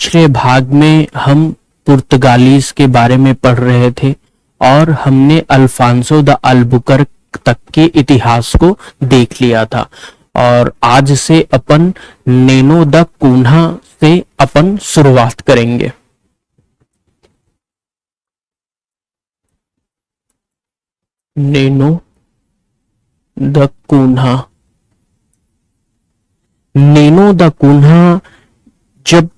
पिछले भाग में हम पुर्तगालीज के बारे में पढ़ रहे थे और हमने अल्फांसो द अल्बुकर्क तक के इतिहास को देख लिया था। और आज से अपन नेनो द कून्हा से अपन शुरुआत करेंगे। नेनो द कून्हा। नेनो द कून्हा जब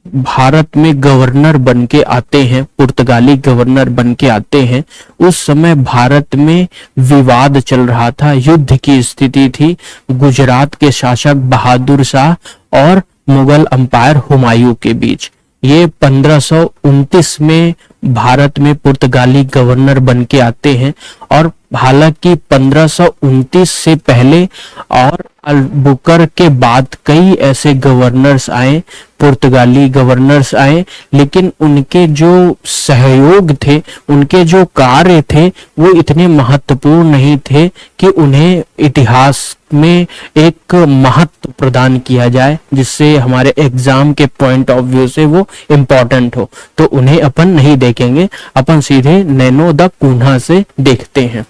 भारत में गवर्नर बन के आते हैं, पुर्तगाली गवर्नर बन के आते हैं, उस समय भारत में विवाद चल रहा था, युद्ध की स्थिति थी गुजरात के शासक बहादुर शाह और मुगल अंपायर हुमायूं के बीच। ये 1529 में भारत में पुर्तगाली गवर्नर बन के आते हैं और हालांकि 1529 से पहले और अल्बुकर्क के बाद कई ऐसे गवर्नर्स आए, पुर्तगाली गवर्नर्स आए, लेकिन उनके जो सहयोग थे, उनके जो कार्य थे वो इतने महत्वपूर्ण नहीं थे कि उन्हें इतिहास में एक महत्व प्रदान किया जाए जिससे हमारे एग्जाम के पॉइंट ऑफ व्यू से वो इम्पोर्टेंट हो। तो उन्हें अपन नहीं देखेंगे, अपन सीधे नैनो द कून्हा से देखते हैं।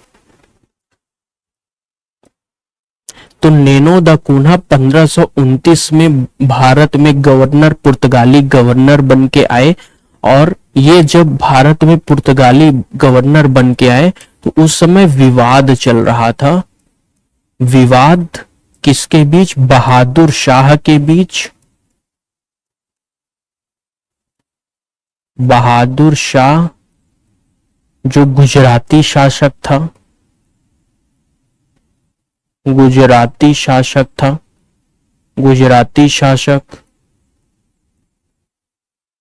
तो नैनो द कून्हा 1529 में भारत में गवर्नर, पुर्तगाली गवर्नर बन के आए। और ये जब भारत में पुर्तगाली गवर्नर बन के आए तो उस समय विवाद चल रहा था। विवाद किसके बीच? बहादुर शाह के बीच। बहादुर शाह जो गुजराती शासक था, गुजराती शासक था, गुजराती शासक,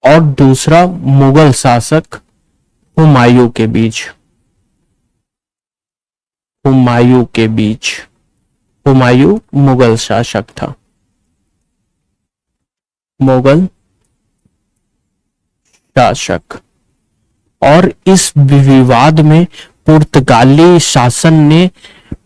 और दूसरा मुगल शासक हुमायूं के बीच। हुमायूं के बीच। हुमायूं मुगल शासक था, मुगल शासक। और इस विवाद में पुर्तगाली शासन ने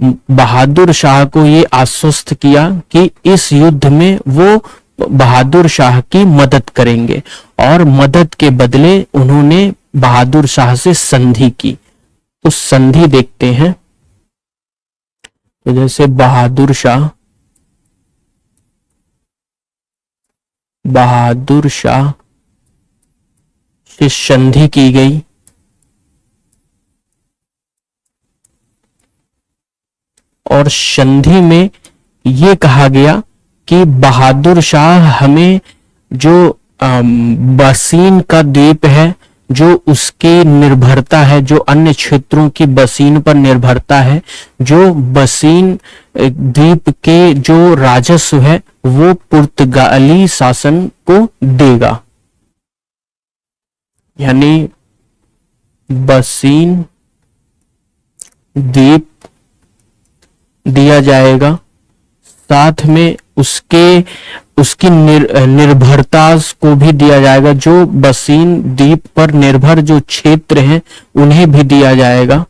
बहादुर शाह को ये आश्वस्त किया कि इस युद्ध में वो बहादुर शाह की मदद करेंगे और मदद के बदले उन्होंने बहादुर शाह से संधि की। उस संधि देखते हैं। तो जैसे बहादुर शाह से संधि की गई और संधि में ये कहा गया कि बहादुर शाह हमें जो बसीन का द्वीप है, जो उसकी निर्भरता है, जो अन्य क्षेत्रों की बसीन पर निर्भरता है, जो बसीन द्वीप के जो राजस्व है वो पुर्तगाली शासन को देगा। यानी बसीन द्वीप दिया जाएगा, साथ में उसकी निर्भरता को भी दिया जाएगा। जो बसीन द्वीप पर निर्भर जो क्षेत्र हैं उन्हें भी दिया जाएगा।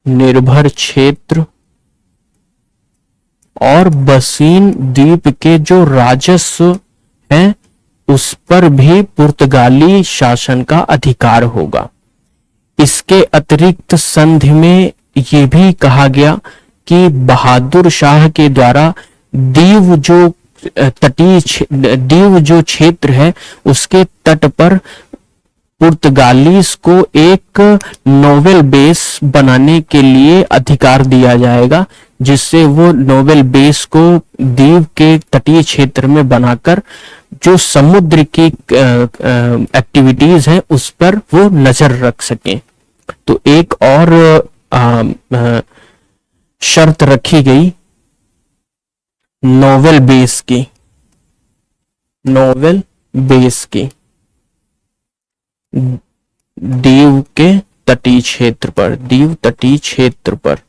निर्भर क्षेत्र और बसीन द्वीप के जो राजस्व हैं उस पर भी पुर्तगाली शासन का अधिकार होगा। इसके अतिरिक्त संधि में ये भी कहा गया कि बहादुर शाह के द्वारा दीव जो दीव जो क्षेत्र है उसके तट पर पुर्तगालीस को एक नोवेल बेस बनाने के लिए अधिकार दिया जाएगा, जिससे वो नोवेल बेस को दीव के तटीय क्षेत्र में बनाकर जो समुद्र की एक्टिविटीज हैं उस पर वो नजर रख सकें। तो एक और शर्त रखी गई नोवेल बेस की, नोवेल बेस की दीव के तटीय क्षेत्र पर, दीव तटीय क्षेत्र पर।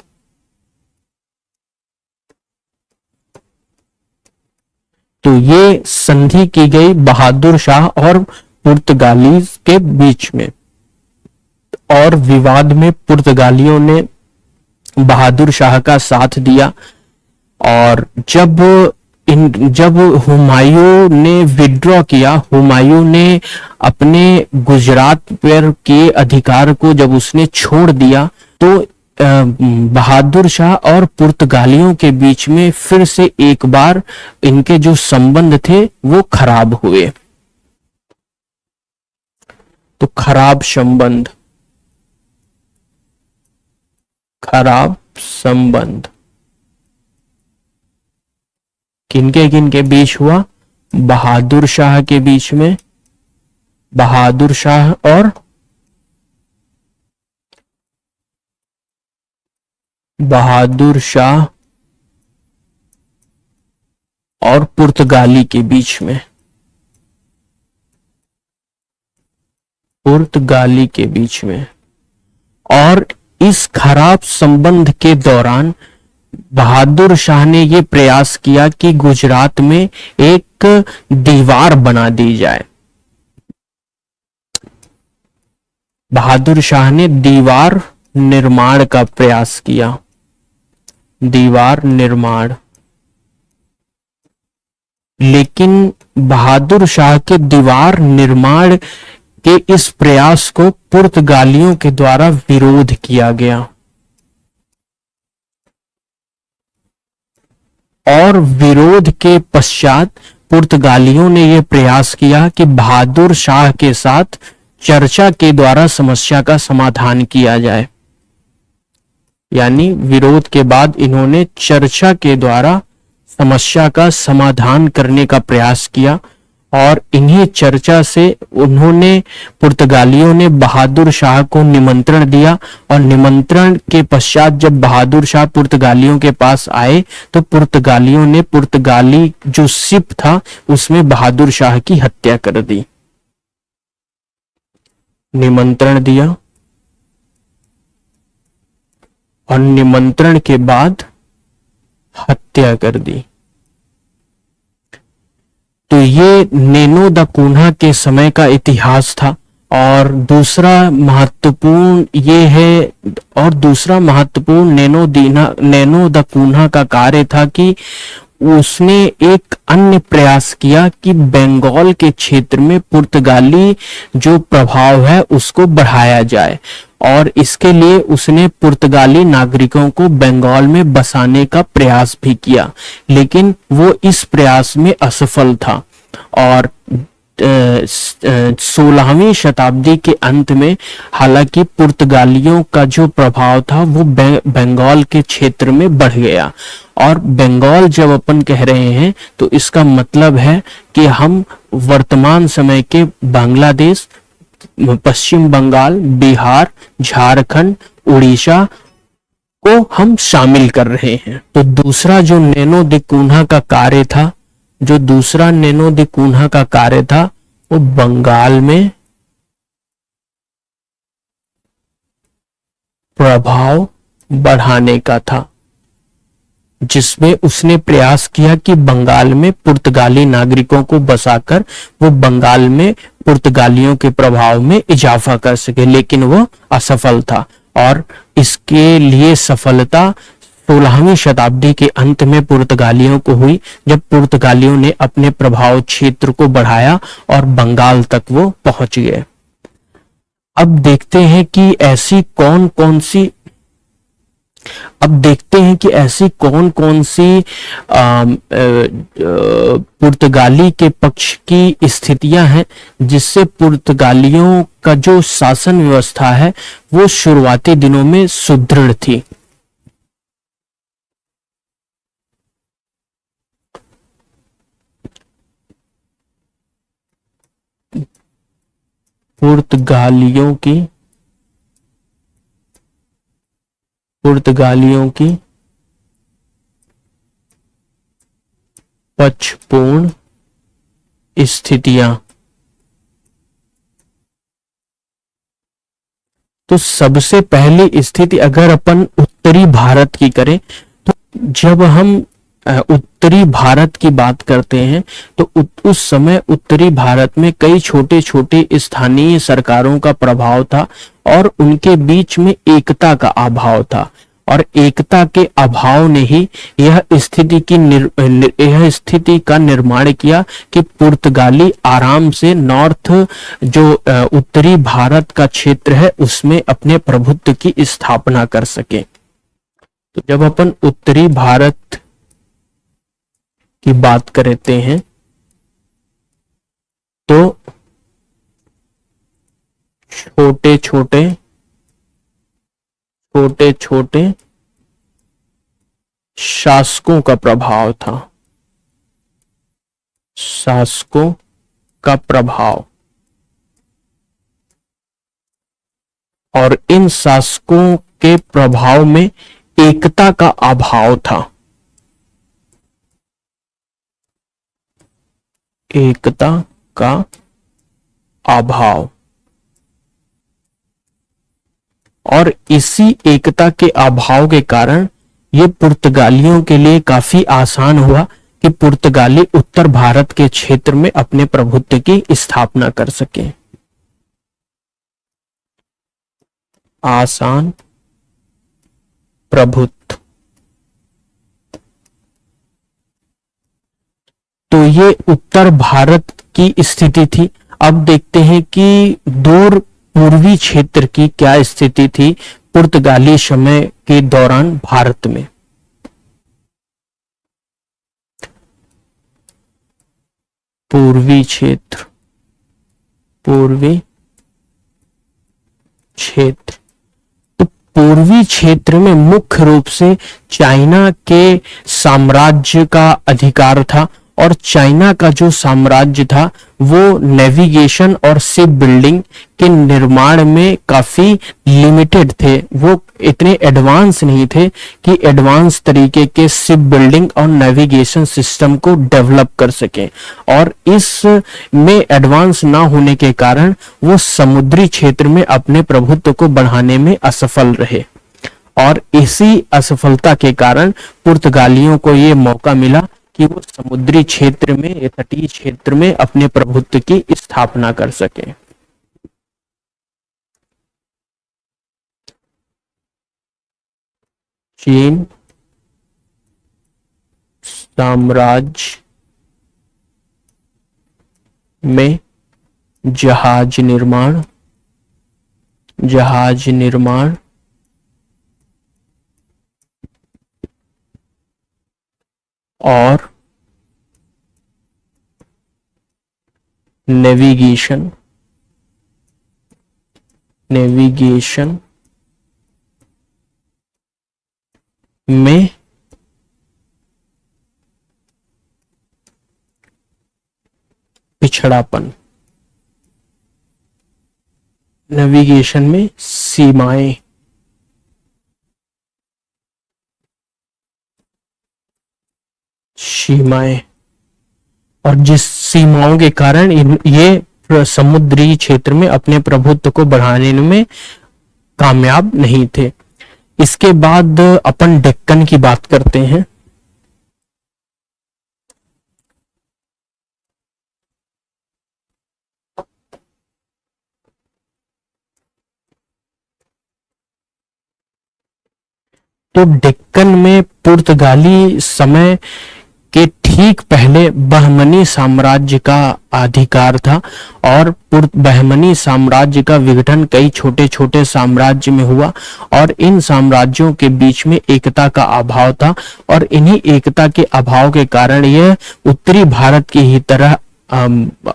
तो ये संधि की गई बहादुर शाह और पुर्तगाली के बीच में। और विवाद में पुर्तगालियों ने बहादुर शाह का साथ दिया और जब जब हुमायूं ने विड्रॉ किया, हुमायूं ने अपने गुजरात पर के अधिकार को जब उसने छोड़ दिया, तो बहादुर शाह और पुर्तगालियों के बीच में फिर से एक बार इनके जो संबंध थे वो खराब हुए। तो खराब संबंध किनके किनके बीच हुआ? बहादुर शाह के बीच में, बहादुर शाह और पुर्तगाली के बीच में, पुर्तगाली के बीच में। और इस खराब संबंध के दौरान बहादुर शाह ने यह प्रयास किया कि गुजरात में एक दीवार बना दी जाए। बहादुर शाह ने दीवार निर्माण का प्रयास किया, दीवार निर्माण। लेकिन बहादुर शाह के दीवार निर्माण के इस प्रयास को पुर्तगालियों के द्वारा विरोध किया गया, और विरोध के पश्चात पुर्तगालियों ने यह प्रयास किया कि बहादुर शाह के साथ चर्चा के द्वारा समस्या का समाधान किया जाए। यानी विरोध के बाद इन्होंने चर्चा के द्वारा समस्या का समाधान करने का प्रयास किया, और इन्हीं चर्चा से उन्होंने, पुर्तगालियों ने बहादुर शाह को निमंत्रण दिया, और निमंत्रण के पश्चात जब बहादुर शाह पुर्तगालियों के पास आए तो पुर्तगालियों ने पुर्तगाली जो शिप था उसमें बहादुर शाह की हत्या कर दी। निमंत्रण दिया और निमंत्रण के बाद हत्या कर दी। तो ये नैनो द कून्हा के समय का इतिहास था। और दूसरा महत्वपूर्ण ये है, और दूसरा महत्वपूर्ण नैनो द कून्हा का कार्य था कि उसने एक अन्य प्रयास किया कि बंगाल के क्षेत्र में पुर्तगाली जो प्रभाव है उसको बढ़ाया जाए, और इसके लिए उसने पुर्तगाली नागरिकों को बंगाल में बसाने का प्रयास भी किया, लेकिन वो इस प्रयास में असफल था। और 16वीं शताब्दी के अंत में हालांकि पुर्तगालियों का जो प्रभाव था वो बंगाल के क्षेत्र में बढ़ गया। और बंगाल जब अपन कह रहे हैं तो इसका मतलब है कि हम वर्तमान समय के बांग्लादेश, पश्चिम बंगाल, बिहार, झारखंड, उड़ीसा को हम शामिल कर रहे हैं। तो दूसरा जो नैनो द कून्हा का कार्य था, जो दूसरा नैनो द कून्हा का कार्य था वो बंगाल में प्रभाव बढ़ाने का था, जिसमें उसने प्रयास किया कि बंगाल में पुर्तगाली नागरिकों को बसाकर वो बंगाल में पुर्तगालियों के प्रभाव में इजाफा कर सके, लेकिन वो असफल था। और इसके लिए सफलता 16वीं शताब्दी के अंत में पुर्तगालियों को हुई, जब पुर्तगालियों ने अपने प्रभाव क्षेत्र को बढ़ाया और बंगाल तक वो पहुंच गए। अब देखते हैं कि ऐसी कौन कौन सी पुर्तगाली के पक्ष की स्थितियां हैं जिससे पुर्तगालियों का जो शासन व्यवस्था है वो शुरुआती दिनों में सुदृढ़ थी। पुर्तगालियों की पक्षपूर्ण स्थितियां। तो सबसे पहली स्थिति अगर अपन उत्तरी भारत की करें, तो जब हम उत्तरी भारत की बात करते हैं तो उस समय उत्तरी भारत में कई छोटे छोटे स्थानीय सरकारों का प्रभाव था और उनके बीच में एकता का अभाव था। और एकता के अभाव ने ही यह स्थिति का निर्माण किया कि पुर्तगाली आराम से नॉर्थ जो उत्तरी भारत का क्षेत्र है उसमें अपने प्रभुत्व की स्थापना कर सके। तो जब अपन उत्तरी भारत की बात करते हैं तो छोटे छोटे शासकों का प्रभाव था, शासकों का प्रभाव, और इन शासकों के प्रभाव में एकता का अभाव था, एकता का अभाव। और इसी एकता के अभाव के कारण ये पुर्तगालियों के लिए काफी आसान हुआ कि पुर्तगाली उत्तर भारत के क्षेत्र में अपने प्रभुत्व की स्थापना कर सके। आसान प्रभुत्व। तो ये उत्तर भारत की स्थिति थी। अब देखते हैं कि दूर पूर्वी क्षेत्र की क्या स्थिति थी पुर्तगाली समय के दौरान भारत में। पूर्वी क्षेत्र, पूर्वी क्षेत्र। तो पूर्वी क्षेत्र में मुख्य रूप से चाइना के साम्राज्य का अधिकार था, और चाइना का जो साम्राज्य था वो नेविगेशन और शिप बिल्डिंग के निर्माण में काफी लिमिटेड थे। वो इतने एडवांस नहीं थे कि एडवांस तरीके के शिप बिल्डिंग और नेविगेशन सिस्टम को डेवलप कर सके, और इस में एडवांस ना होने के कारण वो समुद्री क्षेत्र में अपने प्रभुत्व को बढ़ाने में असफल रहे। और इसी असफलता के कारण पुर्तगालियों को ये मौका मिला कि वो समुद्री क्षेत्र में, तटीय क्षेत्र में अपने प्रभुत्व की स्थापना कर सके। चीन साम्राज्य में जहाज निर्माण, और नेविगेशन में पिछड़ापन, नेविगेशन में सीमाएं, और जिस सीमाओं के कारण ये समुद्री क्षेत्र में अपने प्रभुत्व को बढ़ाने में कामयाब नहीं थे। इसके बाद अपन डेक्कन की बात करते हैं। तो डेक्कन में पुर्तगाली समय के ठीक पहले बहमनी साम्राज्य का अधिकार था, और बहमनी साम्राज्य का विघटन कई छोटे छोटे साम्राज्य में हुआ, और इन साम्राज्यों के बीच में एकता का अभाव था, और इन्हीं एकता के अभाव के कारण यह उत्तरी भारत की ही तरह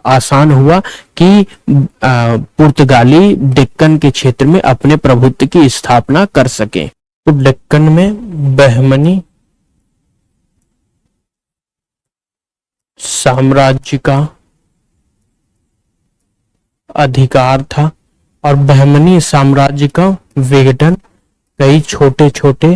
आसान हुआ कि पुर्तगाली डेक्कन के क्षेत्र में अपने प्रभुत्व की स्थापना कर सके। तो डेक्कन में बहमनी साम्राज्य का अधिकार था, और बहमनी साम्राज्य का विघटन कई छोटे छोटे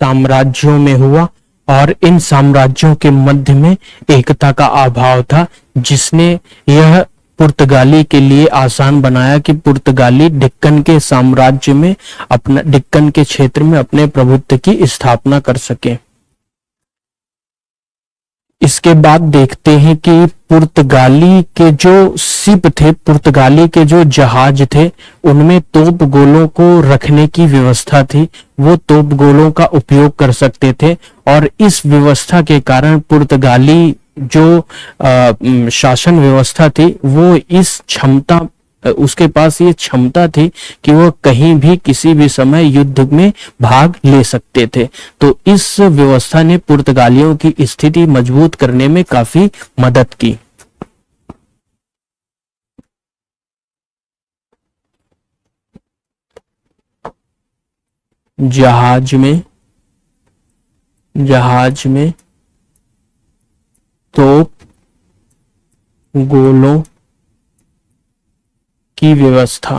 साम्राज्यों में हुआ, और इन साम्राज्यों के मध्य में एकता का अभाव था, जिसने यह पुर्तगाली के लिए आसान बनाया कि पुर्तगाली डेक्कन के साम्राज्य में अपना, डेक्कन के क्षेत्र में अपने प्रभुत्व की स्थापना कर सके। इसके बाद देखते हैं कि पुर्तगाली के जो शिप थे, पुर्तगाली के जो जहाज थे, उनमें तोप गोलों को रखने की व्यवस्था थी। वो तोप गोलों का उपयोग कर सकते थे और इस व्यवस्था के कारण पुर्तगाली जो शासन व्यवस्था थी वो इस क्षमता उसके पास ये क्षमता थी कि वो कहीं भी किसी भी समय युद्ध में भाग ले सकते थे। तो इस व्यवस्था ने पुर्तगालियों की स्थिति मजबूत करने में काफी मदद की। जहाज में तोप गोलों की व्यवस्था।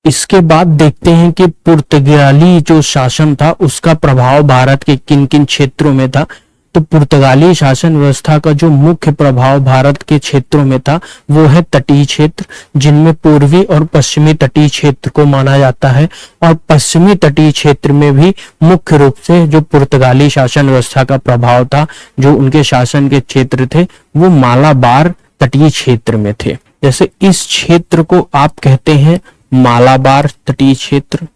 इसके बाद देखते हैं कि पुर्तगाली जो शासन था उसका प्रभाव भारत के किन किन क्षेत्रों में था। तो पुर्तगाली शासन व्यवस्था का जो मुख्य प्रभाव भारत के क्षेत्रों में था वो है तटीय क्षेत्र, जिनमें पूर्वी और पश्चिमी तटीय क्षेत्र को माना जाता है। और पश्चिमी तटीय क्षेत्र में भी मुख्य रूप से जो पुर्तगाली शासन व्यवस्था का प्रभाव था, जो उनके शासन के क्षेत्र थे, वो मालाबार तटीय क्षेत्र में थे। जैसे इस क्षेत्र को आप कहते हैं मालाबार तटीय क्षेत्र,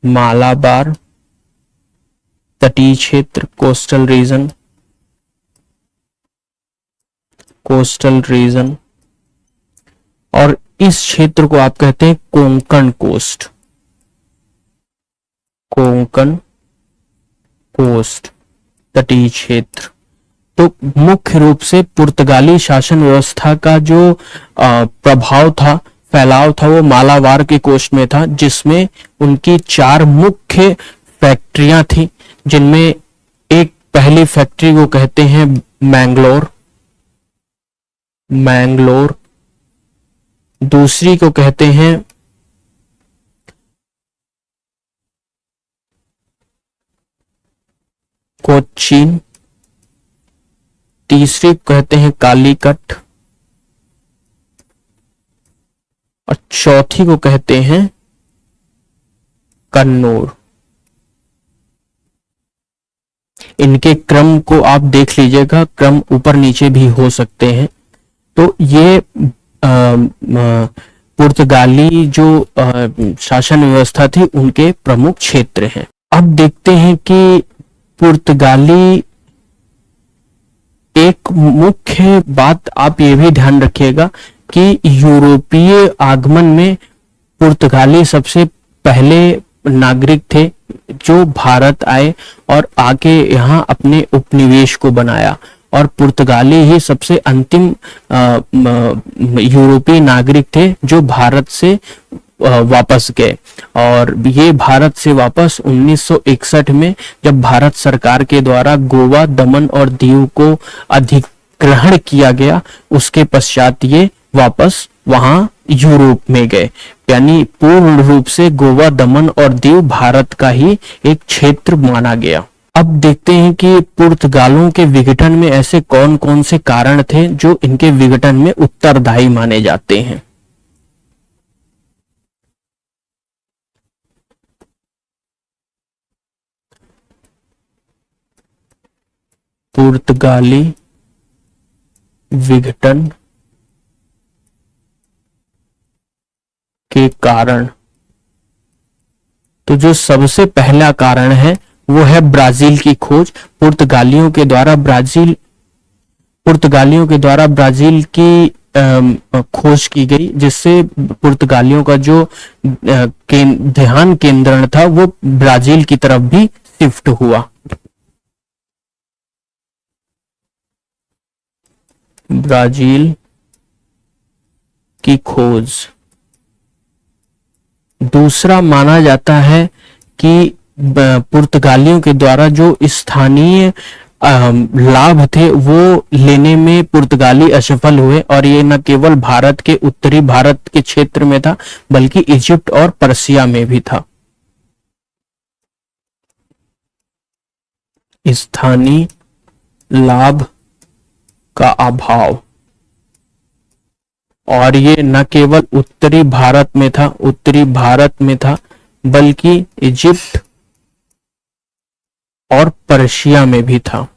मालाबार तटीय क्षेत्र, कोस्टल रीजन। और इस क्षेत्र को आप कहते हैं कोंकण कोस्ट तटीय क्षेत्र। तो मुख्य रूप से पुर्तगाली शासन व्यवस्था का जो प्रभाव था, फैलाव था, वो मालाबार के कोस्ट में था, जिसमें उनकी 4 मुख्य फैक्ट्रियां थी, जिनमें एक पहली फैक्ट्री को कहते हैं मैंगलोर, दूसरी को कहते हैं कोच्चिन, तीसरी को कहते हैं कालीकट और चौथी को कहते हैं कन्नौर। इनके क्रम को आप देख लीजिएगा, क्रम ऊपर नीचे भी हो सकते हैं। तो ये पुर्तगाली जो शासन व्यवस्था थी उनके प्रमुख क्षेत्र हैं। अब देखते हैं कि पुर्तगाली, एक मुख्य बात आप ये भी ध्यान रखिएगा कि यूरोपीय आगमन में पुर्तगाली सबसे पहले नागरिक थे जो भारत आए और आके यहाँ अपने उपनिवेश को बनाया। और पुर्तगाली ही सबसे अंतिम यूरोपीय नागरिक थे जो भारत से वापस गए। और ये भारत से वापस 1961 में जब भारत सरकार के द्वारा गोवा, दमन और दीव को अधिग्रहण किया गया, उसके पश्चात ये वापस वहां यूरोप में गए। यानी पूर्ण रूप से गोवा, दमन और दीव भारत का ही एक क्षेत्र माना गया। अब देखते हैं कि पुर्तगालों के विघटन में ऐसे कौन कौन से कारण थे जो इनके विघटन में उत्तरदायी माने जाते हैं। पुर्तगाली विघटन के कारण, तो जो सबसे पहला कारण है वो है ब्राजील की खोज। पुर्तगालियों के द्वारा ब्राजील की खोज की गई, जिससे पुर्तगालियों का जो ध्यान केंद्रण था वो ब्राजील की तरफ भी शिफ्ट हुआ। ब्राजील की खोज। दूसरा माना जाता है कि पुर्तगालियों के द्वारा जो स्थानीय लाभ थे वो लेने में पुर्तगाली असफल हुए, और ये न केवल भारत के उत्तरी भारत के क्षेत्र में था बल्कि इजिप्ट और पर्सिया में भी था। स्थानीय लाभ का अभाव, और ये न केवल उत्तरी भारत में था बल्कि इजिप्ट और पर्शिया में भी था।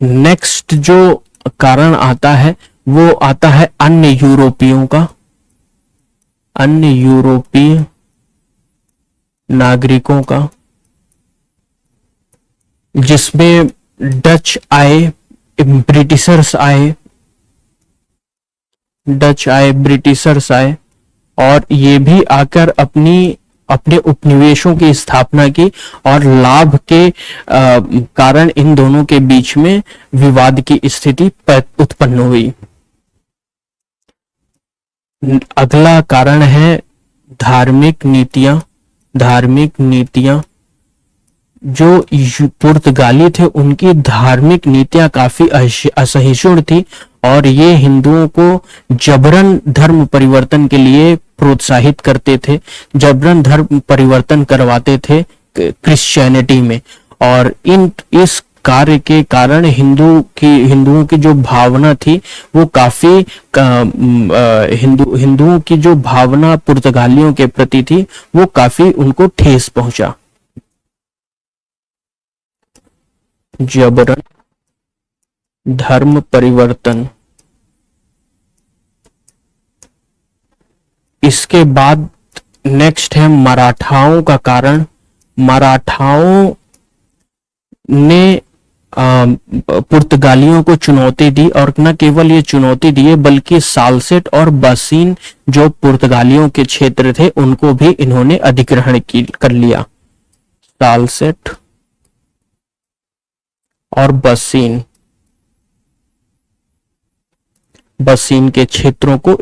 नेक्स्ट जो कारण आता है वो आता है अन्य यूरोपियों का, अन्य यूरोपीय नागरिकों का, जिसमें डच आए, ब्रिटिशर्स आए, डच आए, ब्रिटिशर्स आए, और ये भी आकर अपने उपनिवेशों की स्थापना की, और लाभ के कारण इन दोनों के बीच में विवाद की स्थिति उत्पन्न हुई। अगला कारण है धार्मिक नीतियां। धार्मिक नीतियां, जो पुर्तगाली थे उनकी धार्मिक नीतियां काफी असहिष्णु थी, और ये हिंदुओं को जबरन धर्म परिवर्तन के लिए प्रोत्साहित करते थे, जबरन धर्म परिवर्तन करवाते थे क्रिश्चियनिटी में। और इस कार्य के कारण हिंदुओं की जो भावना थी वो काफी हिंदुओं की जो भावना पुर्तगालियों के प्रति थी वो काफी उनको ठेस पहुंचा। जबरन धर्म परिवर्तन। इसके बाद नेक्स्ट है मराठाओं का कारण। मराठाओं ने पुर्तगालियों को चुनौती दी, और न केवल ये चुनौती दिए बल्कि सालसेट और बसीन जो पुर्तगालियों के क्षेत्र थे उनको भी इन्होंने अधिग्रहण कर लिया। सालसेट और बसीन के क्षेत्रों को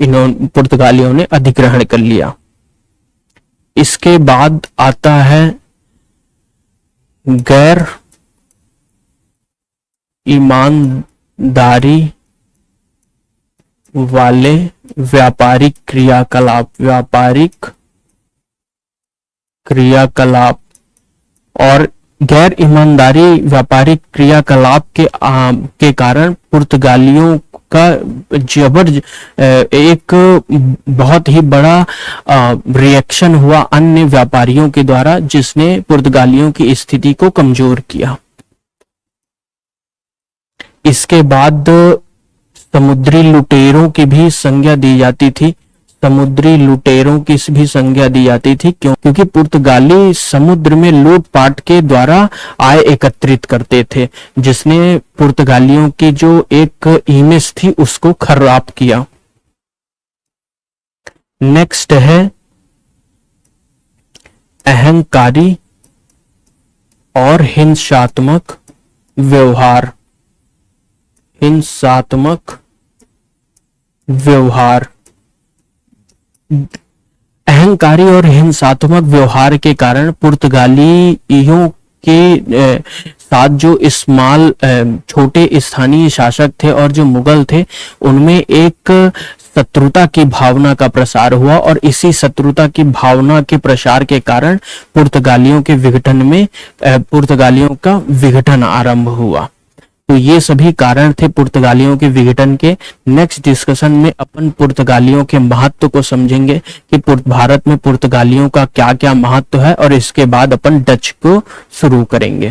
पुर्तगालियों ने अधिग्रहण कर लिया। इसके बाद आता है गैर ईमानदारी वाले व्यापारिक क्रियाकलाप और गैर ईमानदारी व्यापारिक क्रियाकलाप के कारण पुर्तगालियों का एक बहुत ही बड़ा रिएक्शन हुआ अन्य व्यापारियों के द्वारा, जिसने पुर्तगालियों की स्थिति को कमजोर किया। इसके बाद समुद्री लुटेरों की भी संज्ञा दी जाती थी। समुद्री लुटेरों की भी संज्ञा दी जाती थी क्योंकि पुर्तगाली समुद्र में लूटपाट के द्वारा आय एकत्रित करते थे, जिसने पुर्तगालियों की जो एक इमेज थी उसको खराब किया। नेक्स्ट है अहंकारी और हिंसात्मक व्यवहार। अहंकारी और हिंसात्मक व्यवहार के कारण पुर्तगालियों के साथ जो छोटे स्थानीय शासक थे और जो मुगल थे उनमें एक शत्रुता की भावना का प्रसार हुआ, और इसी शत्रुता की भावना के प्रसार के कारण पुर्तगालियों का विघटन आरंभ हुआ। तो ये सभी कारण थे पुर्तगालियों के विघटन के। नेक्स्ट डिस्कशन में अपन पुर्तगालियों के महत्व को समझेंगे कि भारत में पुर्तगालियों का क्या क्या महत्व है, और इसके बाद अपन डच को शुरू करेंगे।